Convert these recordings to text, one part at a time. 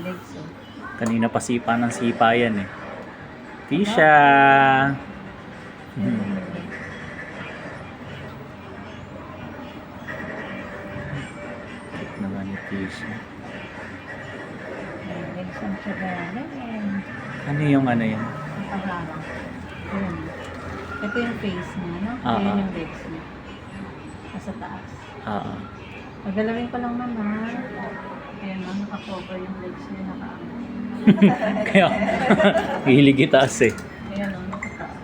legs, oh. Kanina pa sipa ng sipa yan eh. Tisha! Cute naman ni Tisha. May legs ang tsagalan. Ano yung ano yun? Ang paharang. Yun. Ito yung face niya, no? Ah, Ayan ah. yung legs niya. Nasa taas. Oo. Pagalawin ko lang naman. Ayan na, naka-cover yung legs niya. Naka-ano. Kaya, hilig itaas eh. Ayan o, naka-taas.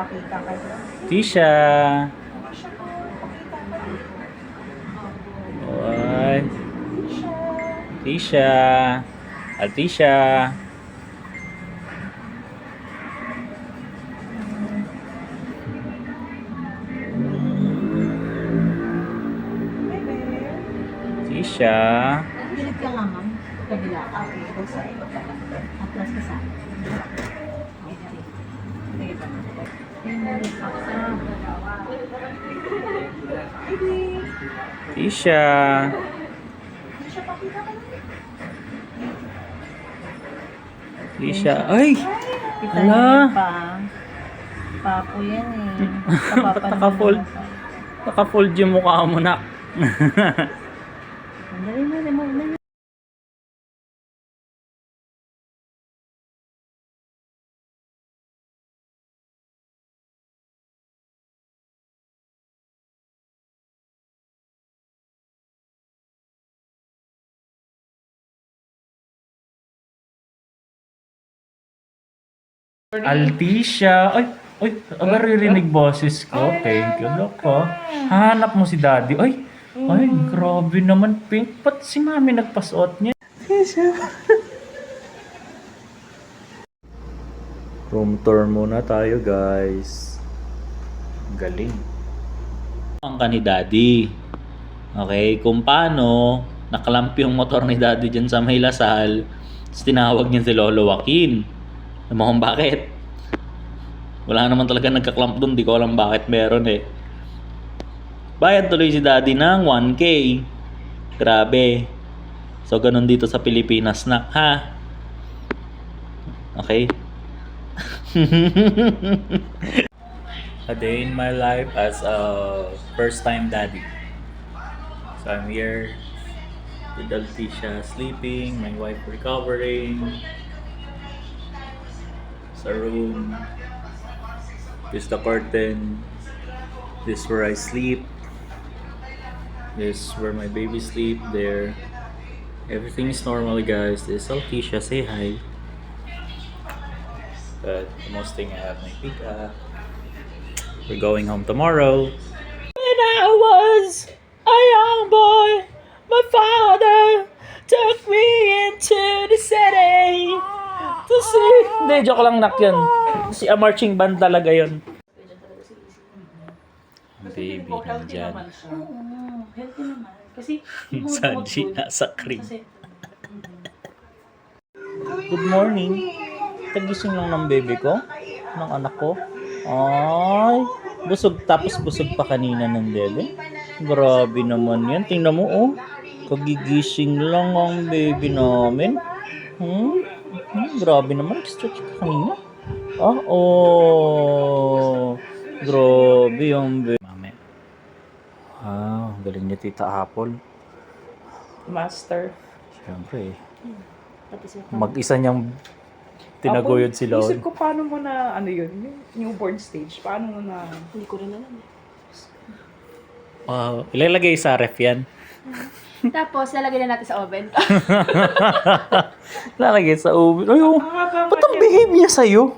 Pakita kayo. Tisha! Oy! Tisha! Altisha! Tisha! Pilit ka nga, ma'am. Kabila. Okay, ito sa iyo. Atlas ka sa akin. Okay. Sige pa. Tisha! Tisha! Ay! Kita Ala! niyo pa. Papo yan eh. Naka-fold. Naka-fold yung mukha mo, nak. Dali na, remove na. Altisha! Ay! Ay! Aba, ririnig boses ko. Thank you, loko. Hanap mo si daddy. Ay! Ay, grabe naman, Pink. Ba't si mami nagpasuot niya? Room tour muna tayo, guys. Galing. Ang ka ni daddy. Okay, kung paano nakalamp yung motor ni daddy dyan sa may Lasal, tapos tinawag niya si Lolo Joaquin. Alam mo kung bakit? Wala naman talaga nagka-clamp doon, di ko alam bakit meron eh. Bayad tuloy si daddy ng 1K. Grabe. So, ganun dito sa Pilipinas na, ha? Okay? A day in my life as a first-time daddy. So, I'm here with Altisha sleeping, my wife recovering. Sa room. This is the curtain. This is where I sleep. This is where my baby sleep. There. Everything is normal, guys. This is Altisha. Say hi. But the most thing, I have my pika. We're going home tomorrow. When I was a young boy, my father took me into the city. To see. Hindi, joke lang, nak yun. Si a marching band talaga yun. Baby, nandyan. Oo, healthy naman. Kasi, Sanji, nasa cream. Good morning. Tagising lang ng baby ko. Ng anak ko. Ay, busog. Tapos busog pa kanina ng bebe. Grabe naman yan. Tingnan mo, oh. Kagigising lang ang baby namin. Grabe naman. Stretch ka kanina. Ah, oh. Grabe yung baby. Mami. Wow, galing ni Tita Apple. Master. Siyempre, mag-isa niyang tinaguyod si Lord. Isip ko paano mo na, ano yun, yung newborn stage, paano mo na... Hindi ko rin alam. Wow, ilalagay sa ref yan. Tapos, lalagay na natin sa oven. Ilalagay sa oven. Ay, oh, ba't ang behave niya sa'yo?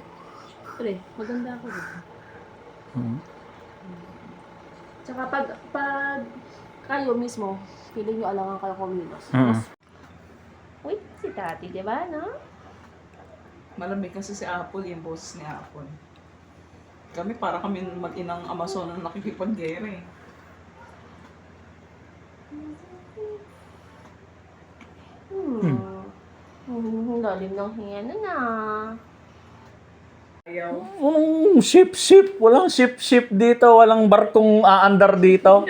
Pre, maganda ako. Tsaka pag kayo mismo, feeling nyo alangan kayo kumilos. Uy, si Tati, di ba, no? Malamig kasi si Apple, yung boses ni Apple. Kami para kami mag-inang Amazon na nakikipag-gera eh. Lalim ng hinga na. Anong ship? Walang ship dito. Walang barkong aandar dito.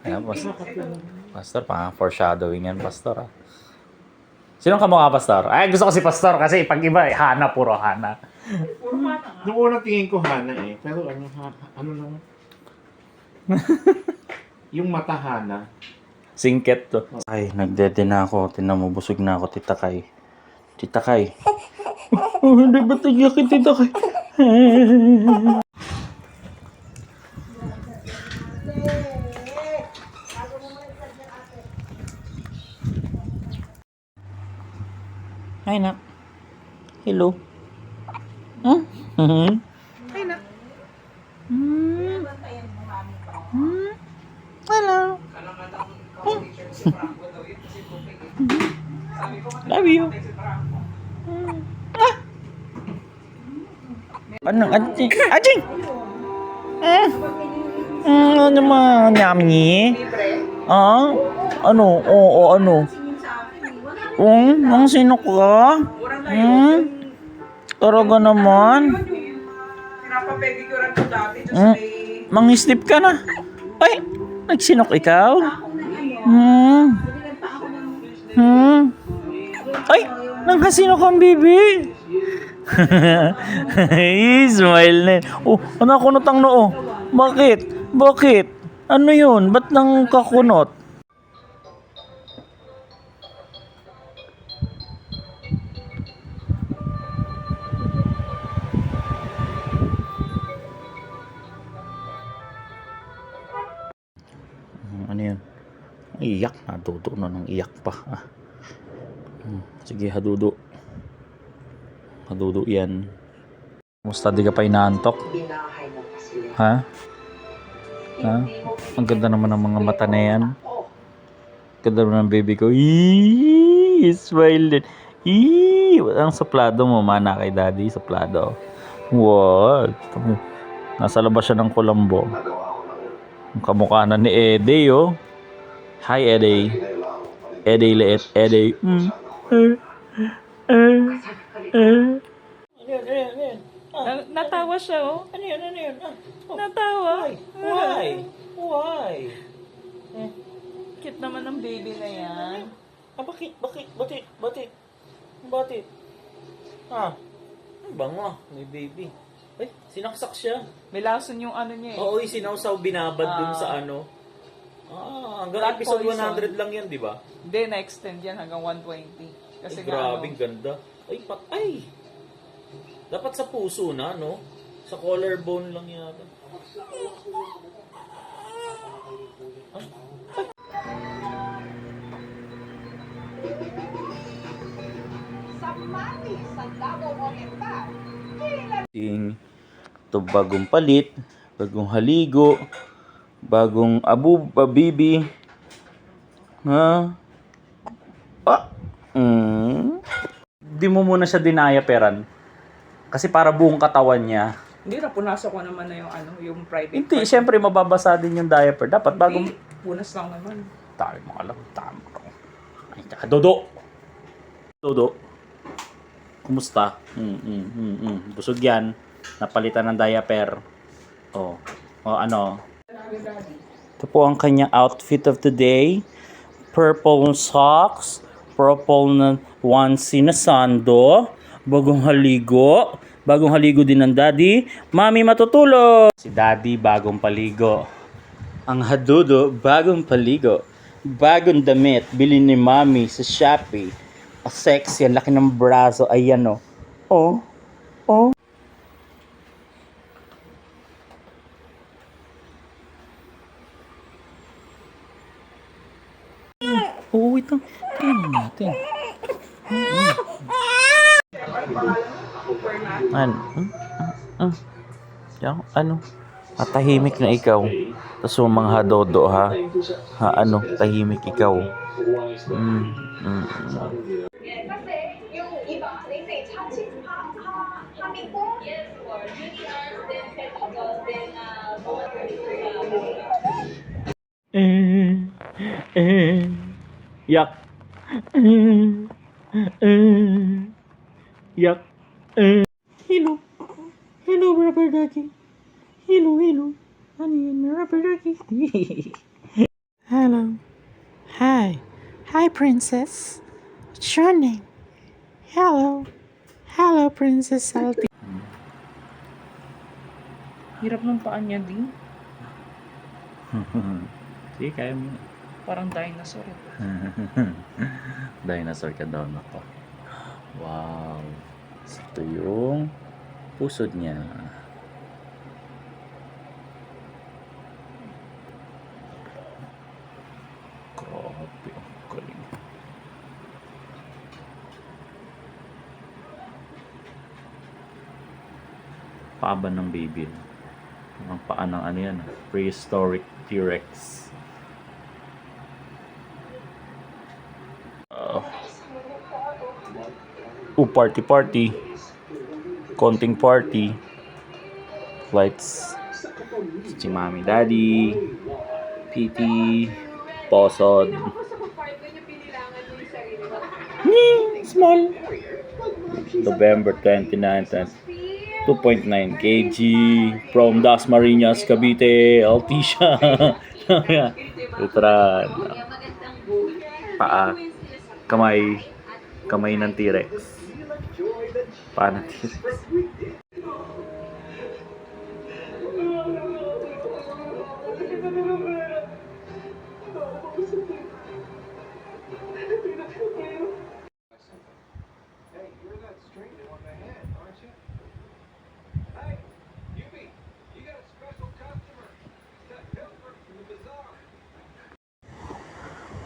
Ayan, Pastor, foreshadowing yan, Pastor. Sinong kamukha, Pastor? Ay, gusto ko si Pastor kasi pag iba, Hana, puro Hana. Noong unang tingin ko Hana eh. Pero ano lang? Yung mata Hana. Singket to. Ay, nagdede na ako. Tinan mo, busog na ako, Tita Kay. Tita Kay. Oh, hindi ba tagiyakin, Tita Kay? Hi, Nak. Hello. Hmm? Hi, Nak. Hello. Love you. Ano? Ajing? Ajing! Ano naman? Yummy? Ah? Ano? Oo, ano? Ang sino ka? Talaga naman. Pinapapedicure ko dati. Mangistip ka na. Ay, nagsinok ikaw? Ay, nanghasinok ang bibi. Smile na yun. Oh, ano kunot ang noo? Bakit? Bakit? Ano yun? Ba't nang kakunot? Ano yun? Iyak. Nadudo na ng iyak pa. Sige, hadudo. Hadudo yan. Musta, di ka pa inaantok? Ha? Ha? Ang ganda naman ng mga mata na yan. Ganda naman ng baby ko. Smile din. Ang suplado mo, mana kay daddy. Suplado. What? Nasa labas siya ng Colombo. Ang kamukha na ni Ede, oh. Hi, Ede. Ede, liit. Ede. Natawa siya, oh. Ano yun? Natawa. Why? Cute naman ng baby na yan. Bakit? Ha? Ang bango, may baby. Ay, sinaksak siya. May lason yung ano niya, eh. Oo, sinawsaw binabad dun sa ano. Hanggang Rat episode poison. 100 lang yan, di ba? Hindi, na-extend yan hanggang 120. Kasi Ay, grabing ganda. Ay, patay. Dapat sa puso na, no? Sa collarbone lang yata. Ito bagong palit, bagong haligo, bagong abibi. Ha? Di mo muna siya dinaya-peran. Kasi para buong katawan niya. Hindi, napunasan ko naman na yung ano, yung private Hindi, part. syempre mababasa din yung diaper. Dapat bagong... Hindi, punas lang naman. Tayo mga lang, tama ko. Ay, tsaka, Dodo! Dodo, kumusta? Busog yan. Napalitan ng diaper. Ano? Ito po ang kanyang outfit of the day. Purple socks. Purple na onesie na sando. Bagong haligo. Bagong haligo din ng daddy. Mami, matutulog! Si daddy, bagong paligo. Ang hadudo, bagong paligo. Bagong damit, bili ni mami sa Shopee. Sexy, ang laki ng braso. Ayan, oh. Oh. Oh, wait lang. Tingnan natin. Ano? Tahimik na ikaw. Tapos yung mga hadodo, ha? Tahimik ikaw. Yak. Yak. Hello. Hello, rubber ducky. Hello, hello. Honey, I'm a rubber ducky. Hello. Hi. Hi, princess. What's your name? Hello. Hello, Princess Salty. Hirap ng paa niya din. Sige, kaya mo. Parang dinosaur. Dinosaur ka daw, nako. Wow. Ito yung pusod niya. Grabe, ang galing. Paa ng baby? Ang paa ng ano yan? Prehistoric T-Rex. Party party. Konting party. Lights. Si Mami Daddy. PT. Posod. Small. November 29, 2.9 kg from Dasmariñas, Cavite, Altisha. Literal. Paa. Kamay ng T-Rex. Paa ng T-Rex.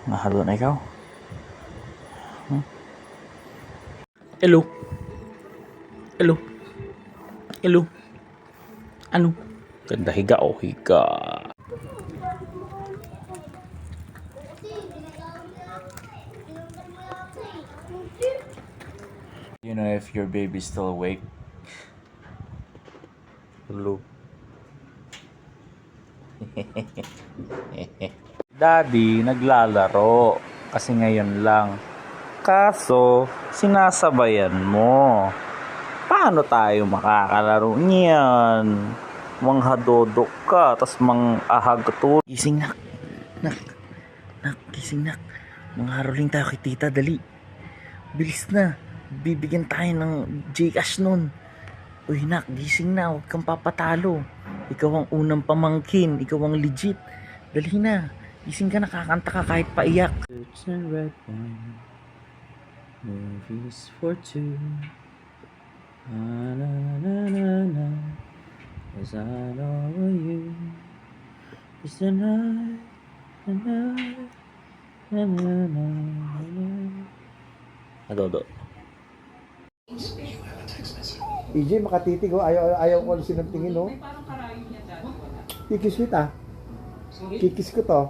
Mahalo na ikaw? Hello? Hello? Hello? Ano? Ganda higa o higa. You know if your baby's still awake? Hello? Daddy, naglalaro. Kasi ngayon lang. Kaso, sinasabayan mo. Paano tayo makakalaro niyan? Manghadodok ka, tas mang-ahag ka to. Gising nak. Nak, gising nak. Mangharoling tayo kay tita, dali. Bilis na. Bibigyan tayo ng Gcash nun. Uy nak, gising na. Huwag kang papatalo. Ikaw ang unang pamangkin. Ikaw ang legit. Dali na. Gising ka, nakakanta ka kahit paiyak. It's a red one. Movies for two. Na na na na na. As I know you. It's the night. The night. Na na na na. Adodo. EJ, makatitig oh. Ayaw ko sinuntingin oh. Kikis kita. Kikis ko to.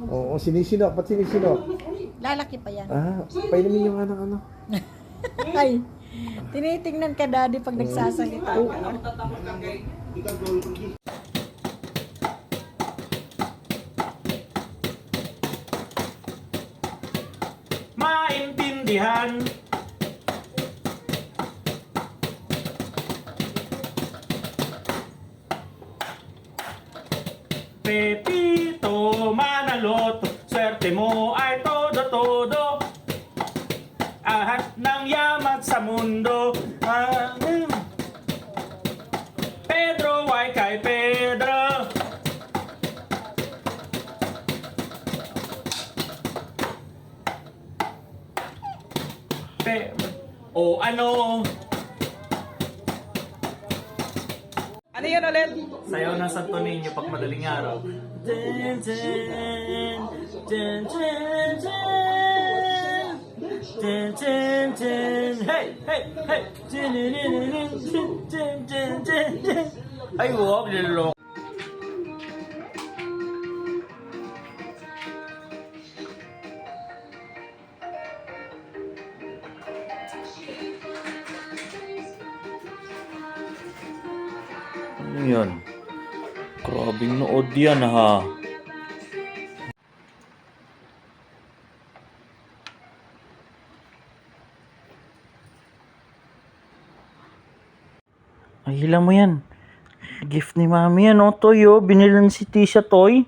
Oo, sinisinok. Ba't sinisinok? Lalaki pa yan. Painumin yung anak ano. Ay, tinitingnan ka daddy pag nagsasalita ka. Maintindihan. Pepito Manaloto, swerte mo ay todo-todo. Ahad ng yaman sa mundo. Pedro ay kay Pedro. O ano? Ano yan ulit? Sayaw ng Santo Niño pag madaling araw. Dun, dun, dun, dun, dun. Dun, dun, dun. Hey, hey, hey. Dun, dun, dun, dun, dun, dun, dun, dun. Ay, wag niloloko. Ano yan? Grabing nood yan ha. Hila mo yan. Gift ni mami yan, oh. Toy, oh. Binilan si Tisha toy.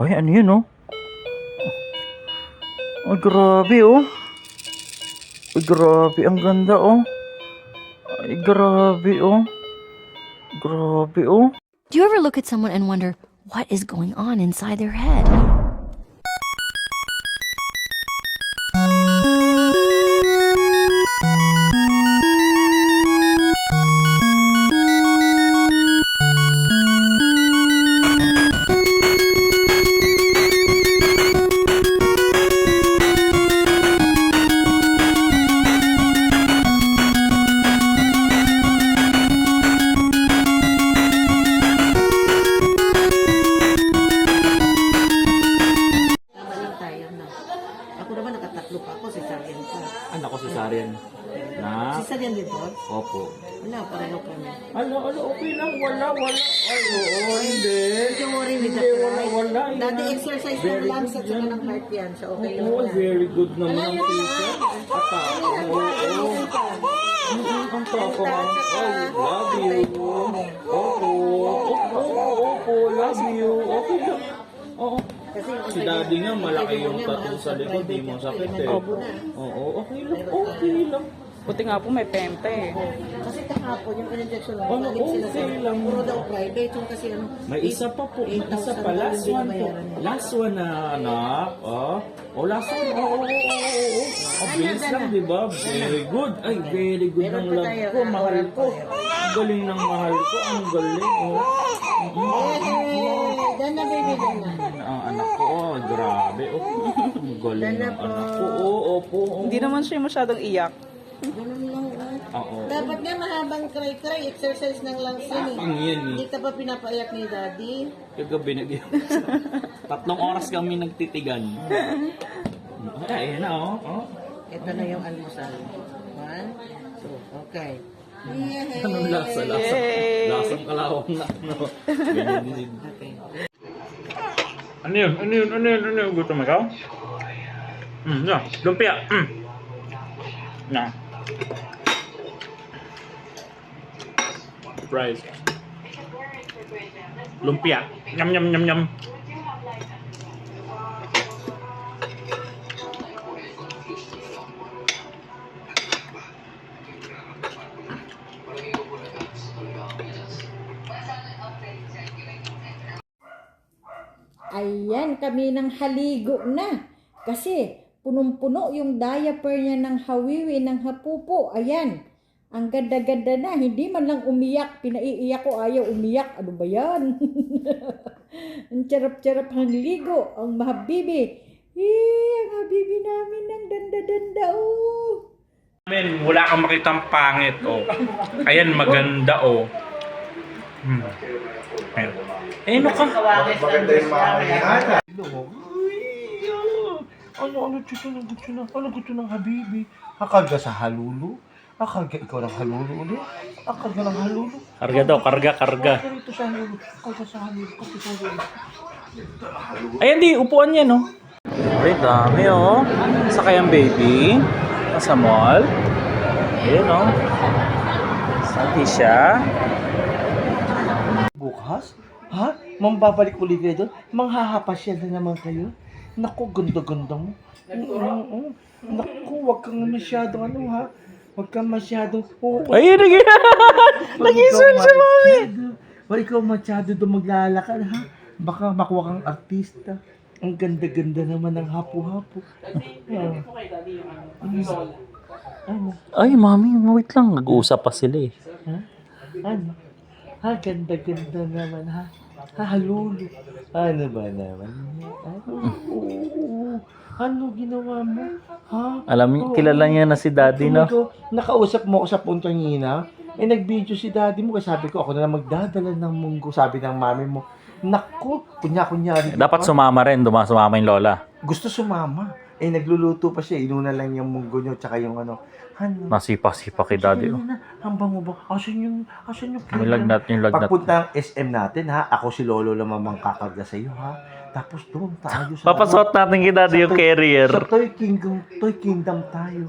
Ay, ano yun, oh? Ay, grabe, oh. Ay, grabe. Ang ganda, oh. Ay, grabe, oh. Grabe, oh. Do you ever look at someone and wonder what is going on inside their head? Ako naman nakatatlo pa ako, cesarean pa. Anak ko si Sarian. Na? Cesarean din po? Opo. Wala, pareho kami. Okay lang. Wala. Ay, oo, hindi. Don't worry with the Hindi, wala. pride. Dati exercise ng lungs at saka ng heart yan. So okay lang Oo, yan. very good naman ang Tisha. Oo. Ang papa. Ay, love you. Opo. Love you. Okay lang. Oo. Kasi yung Si daddy nga, malaki yung tattoo sa likod, di mo sakit eh. Oo, okay lang. Buti nga po may penta eh. Kasi kahapon yung in-injection lang. Ano, balik sila okay sa- lang. Puro daw private. Yung kasi ano. May isa pa po, may isa pa. 8,000 Last one po. bayaran niya. Last one na anak. Last one. Oo. Bilis lang, di ba? Very good. Ay, very good Meron ng pa love tayo, ko. Mahal meron ko. tayo. Ang galing ng mahal ko. Ang galing. Dan na baby, dan na. Ang anak ko, grabe. Ang galing Dana ng po. anak ko. Opo. Hindi naman siya masyadong iyak. Ganun lang. Oo. Dapat nga mahabang cry-cry. Exercise ng lungs yan eh. Ang yan eh. Hindi ka pa pinapaiyak ni daddy. Kagabi Tatlong oras kami nagtitigan. Ayan na, oh. Ito na yung almusal. 1, 2, okay. Yay! Anong lasa? Lasang kalawang na. No? Ganyan din. Okay. Ano yun? Gutom ikaw? Na, lumpia. Na. Fries. Lumpia. Nyam. Ayan, kami ng haligo na. Kasi punong-puno yung diaper niya ng hawiwi, ng hapupo. Ayan, ang ganda-ganda na. Hindi man lang umiyak. Pinaiiyak ko, ayaw umiyak. Ano ba yan? Ang charap-charap ang ligo. Ang mahabibi. Ang habibi namin ng danda-danda. Oh. Wala kang makitang pangit, oh. Ayan, maganda, oh. Ayan. Ano ka? Maganda yung mga mahihana. Ano gusto ng habibi? Akarga sa halulu? Akarga ikaw ng halulu ulit? Akarga ng halulu? Karga daw, karga. Dito sa halulu. Akarga sa halulu. Akarga sa halulu. Ayan, di, upuan yan, oh. Ay, dami, oh. Sakay ang baby. Sa mall. Ayan, oh. Saan siya? Bukas? Ha? Mambabalik ulit kayo doon? Manghahapasyal na naman kayo? Naku, ganda-ganda mo. Oo. Naku, wag kang masyadong ha? Wag kang masyadong... Ayun, nag-isol siya, mami. Wag ikaw masyado doon maglalakad ha? Baka makuha kang artista. Ang ganda-ganda naman ng hapo-hapo. Ano? Ay, mami, wait lang. Nag-uusap pa sila, eh. Ha? Ano? Ha, ganda-ganda naman ha. Halulu. Ano ba naman? Ano ginawa mo? Ha? Kilala niya na si daddy, no? Nakausap mo ako sa punto nina. Nag-video si daddy mo. Kasi sabi ko, ako na lang magdadala ng munggo. Sabi ng mami mo, naku, kunya-kunyari. Dapat sumama rin. Sumama yung lola. Gusto sumama. Nagluluto pa siya. Inuna lang yung munggo niyo. Tsaka yung ano. Nasipa-sipa kay daddy, oh. Hambang mo ba? Asan yung Yung lagnat. Pagpunta ng SM natin ha, ako si Lolo naman mangkakarga sa iyo ha. Tapos doon tayo sa Papasuot natin kay daddy yung carrier. Sa Toy Kingdom tayo.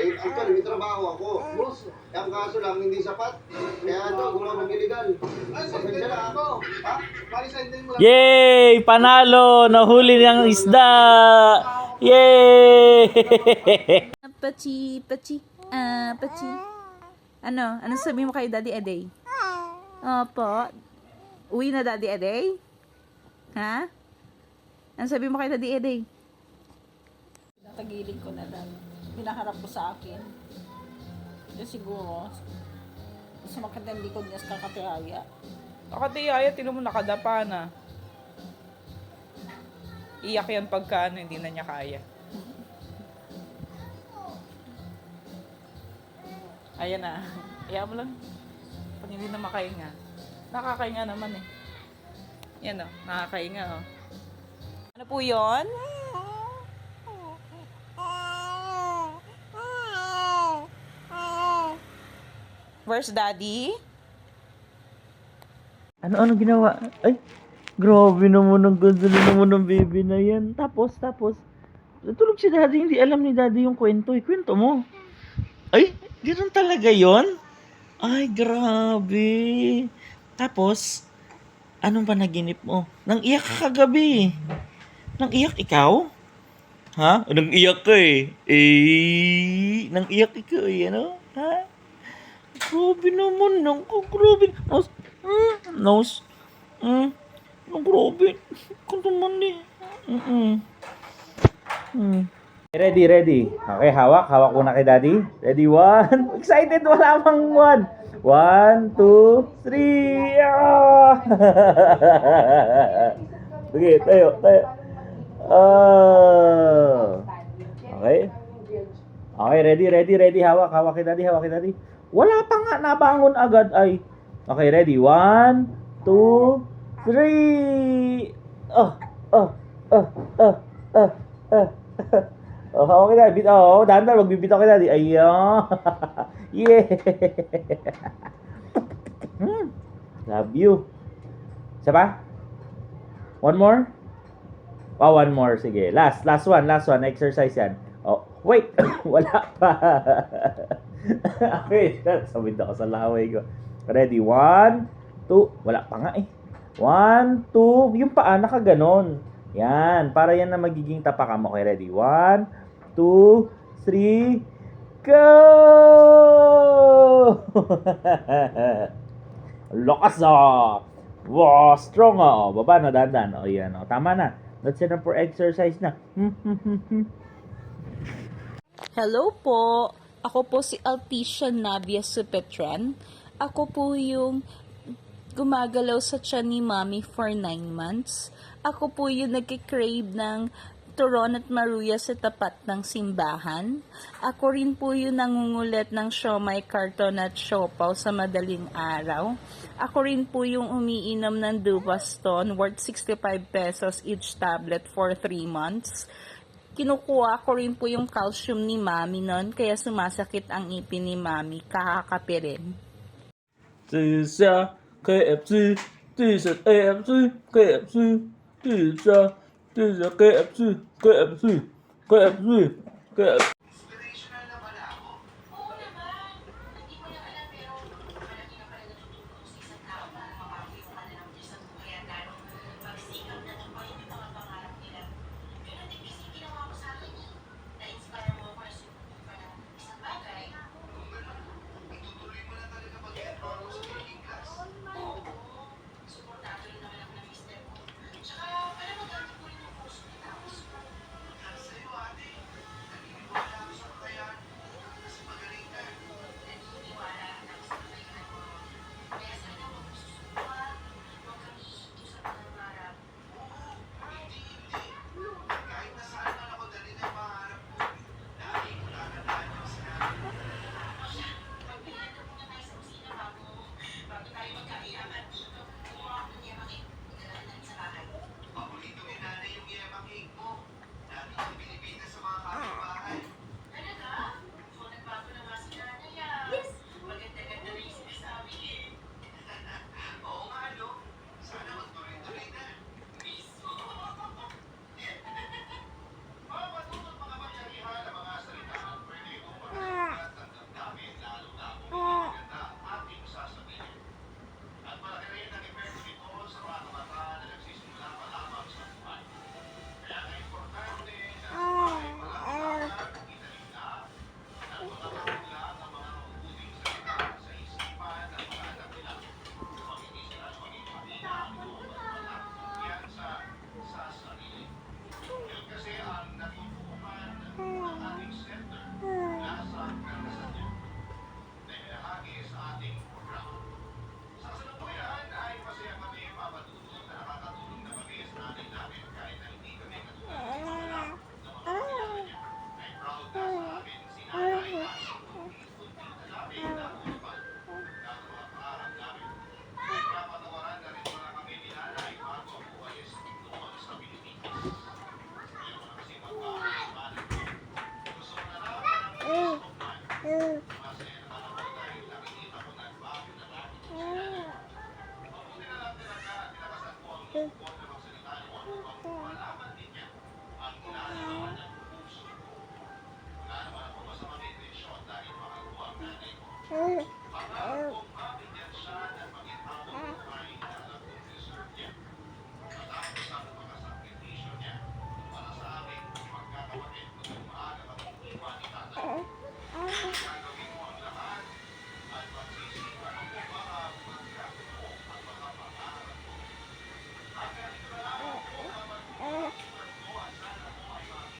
Eh, actually, may trabaho ako. Boss, ang kaso lang, hindi sapat. Kaya ito, gumawa ng illegal. Ay, pasensya na ako. Ha? Bali, sendin mo lang. Yay! Panalo! Nahuli niyang isda! Yay! Pachi, pachi, pachi. Ano sabihin mo kay Daddy Eday? Opo. Uwi na Daddy Eday? Ha? Ano sabihin mo kay Daddy Eday? Nakagilid ko na lang. Pinaharap ko sa akin. Kasi siguro, sumakit ang likod niya sa kakatihaya. Kakatihaya, tinan mo nakadapa na. Iyak yan pagka hindi na niya kaya. Ayan na. Iyak mo lang. Pag hindi na makahinga. Nakakahinga naman eh. Yan o, nakakahinga o. Ano po yun? Where's Daddy? Ano ginawa? Ay, grabe naman ang ganda naman ng baby na yan. Tapos, natulog si daddy, hindi alam ni daddy yung kwento. Kwento mo. Ay, ganoon talaga yon? Ay, grabe. Tapos, anong panaginip mo? Nang iyak ka kagabi. Nang iyak ikaw? Ha? Nang iyak ka eh. Nang iyak ikaw eh, ano? Ha? Grabe naman, grabe. Nose. Grabe. Kung naman eh. Ready. Okay, hawak muna kay daddy. Ready, 1. Excited, wala pang 1. 1, 2, 3. Ah! Sige, tayo. Okay, ready. Hawak kay daddy. Wala pa nga, nabangon agad ay. Okay, ready. 1, 2, 3. Hawak kay daddy. Dahan-dahan, magbibitaw kay daddy. Ayan. Yeah. Love you. Isa pa? One more? One more. Sige. Last one. Exercise yan. Oh, wait. Wala pa. Okay. Sabit ako sa laway ko. Ready? 1, 2. Wala pa nga eh. 1, 2. Yung paa nakaganon. Yan. Para yan na magiging tapakan mo. Okay, ready? 1, 2, 3. Go! Lakas ah! Wow, strong ah! Baba na, dandan. O yan, tama na. That's enough for exercise na. Hello po. Ako po si Altisha Navia Supetran. Ako po yung gumagalaw sa tiyan ni Mommy for 9 months. Ako po yung nagkikrave ng turon at maruya sa tapat ng simbahan. Ako rin po yung nangungulit ng siomay, karton at siopaw sa madaling araw. Ako rin po yung umiinom ng Duvaston worth 65 pesos each tablet for 3 months. Kinukuha ko rin po yung calcium ni Mami nun, kaya sumasakit ang ipin ni Mami. Kakakape rin. Tisa, KFC, Tisa, AFC, KFC, Tisa, KFC, KFC.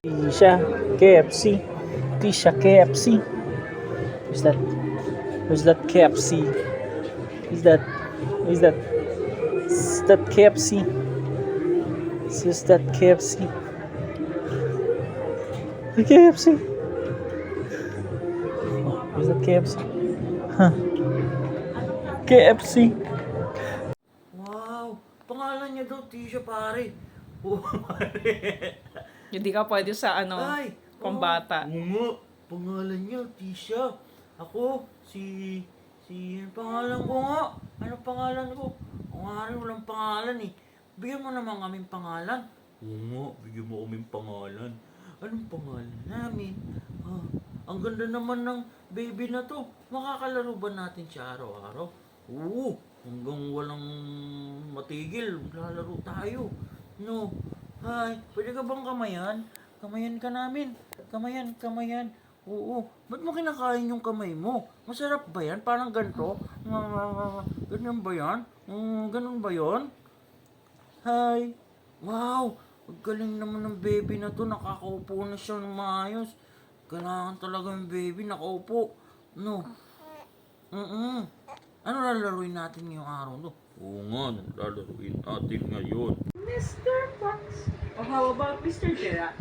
Tisha, KFC. Tisha, KFC. Who's that? Who's that KFC? Is that? Is that? Is that KFC? Is that KFC? The KFC. Oh, is that KFC? Huh. KFC. Wow! Pangalan niya daw, Tisha, pare. Oh, Hindi ka pwede sa Ay! pambata. Oo nga. Pangalan niya, Tisha. Ako, ano pangalan ko nga? Ano pangalan ko? O nga rin, walang pangalan eh. Bigyan mo naman kaming pangalan. Oo nga, bigyan mo kaming pangalan. Anong pangalan namin? Ah, ang ganda naman ng baby na to. Makakalaro ba natin siya araw-araw? Oo, hanggang walang matigil, lalaro tayo. No. Hi, pwede ka bang kamayan? Kamayan ka namin. Kamayan, kamayan. Oo. Ba't mo kinakain yung kamay mo? Masarap ba yan? Parang ganito? Ganyan ba yan? Ganun ba yon? Hi. Wow. Ang galing naman ng baby na to. Nakakaupo na siya ng maayos. Kailangan talaga yung baby nakaupo. No. Ano lalaruin natin ngayong araw to? Oo nga, lalaruin natin ngayon. Mr. Fox. Oh, how about Mr. Gerard?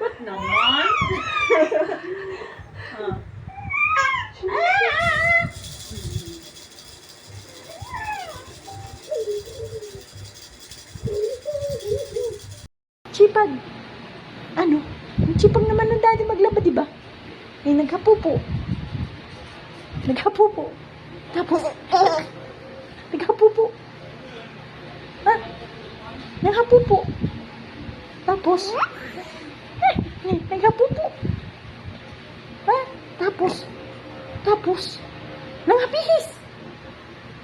Ba't naman? Chipag. Ano? Ang chipag naman ng daddy maglaba, di ba? Eh, naghapupo. Naghapupo. Tapos, naghapupo. Ha? Naghapupo. Tapos, naghapupo. Ha? Tapos, nanghabihis.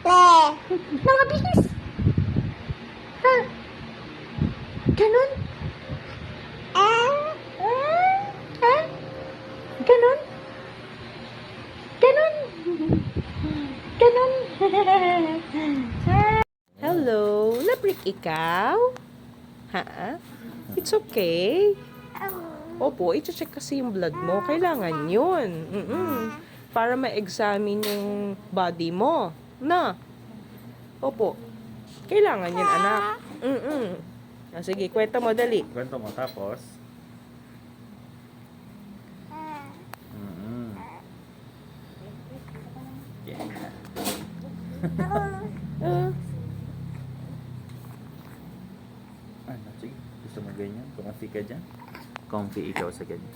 Nanghabihis. Ha? Ganon? Ganon? Ganon? Ganon? Hello, labrik ikaw? Ha? It's okay. Opo, i-check kasi yung blood mo. Kailangan yun. Para ma-examine yung body mo. Na? Opo. Kailangan yun, anak. Sige, kwenta mo dali. Kwento mo tapos. Ano, sige. Gusto mo ganyan? Comfy ka dyan? Comfy ikaw sa ganyan.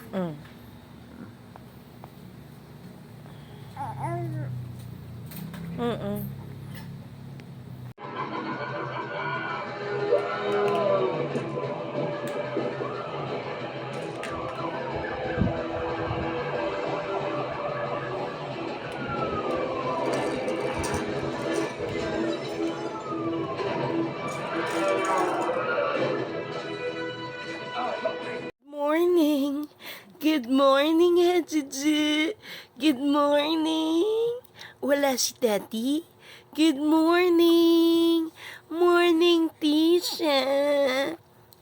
Morning. Good morning, Hajiji. Good morning. Wala si Daddy. Good morning. Morning, Tisha.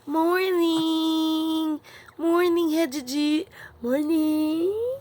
Morning. Morning, Hajiji. Morning.